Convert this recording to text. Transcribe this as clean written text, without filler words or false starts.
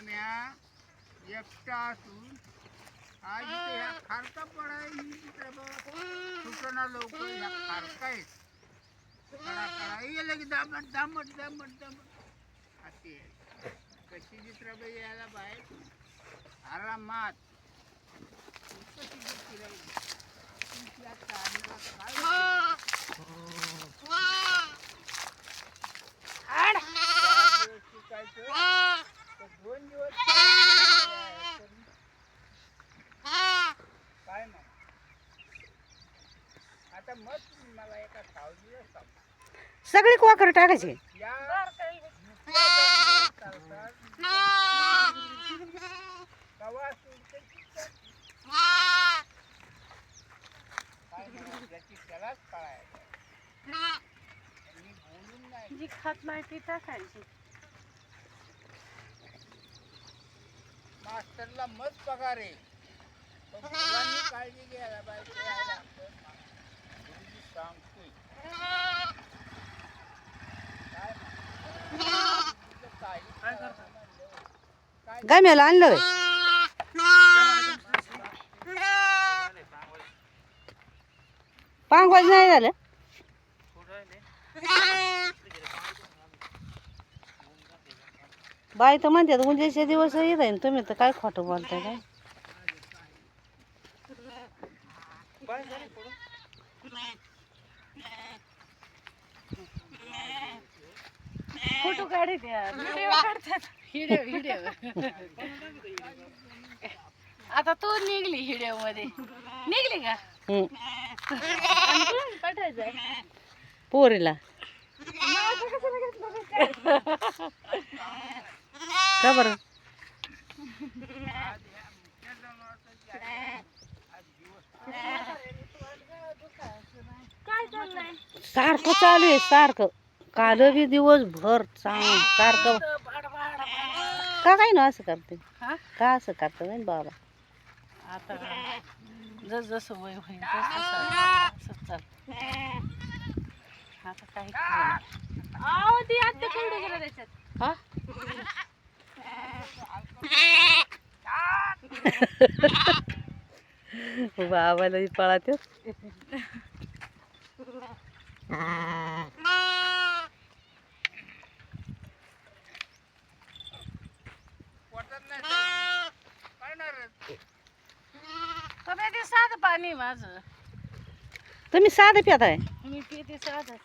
सम्या एकटा असून आज इथे ह्या खारका पडाय सुटना लोक ह्या खारकाय लगे दामट दामट दामट दामट असे कशी जित्राबाई यायला बाहेर आरामात कशी जित्री दोन दिवस काय मग आता मग मला एका सावलीला सगळी कोकर टाकायची. जी खात नाही ती टाकायची. मास्टरला मत पगार आहे पण मुलांनी काळजी घ्यायला पाहिजे. सांगतोय गाम्याला आणलं पांगवाज नाही झालं. बाई तर म्हणतात उद्याचे दिवस येत आहे तुम्ही तर काय खोटं बोलताय काय. फोटो काढी द्या व्हिडिओ काढतात. व्हिडिओ आता तू निघली व्हिडिओ मध्ये निघली का पाठायचं पोरीला का बरं काय चाललंय सारखं चालू आहे सारखं. काल बी दिवसभर सारखं का काय ना असं करते का असं करतं नाही बाबा. आता जस जसं वय होईल तसं चाल. आता काही ती आत्ता केवढं गेलं त्याच्यात हा बाबाला पळात साधं पाणी माझं. तुम्ही साधं पिताय. मी पिते साधं.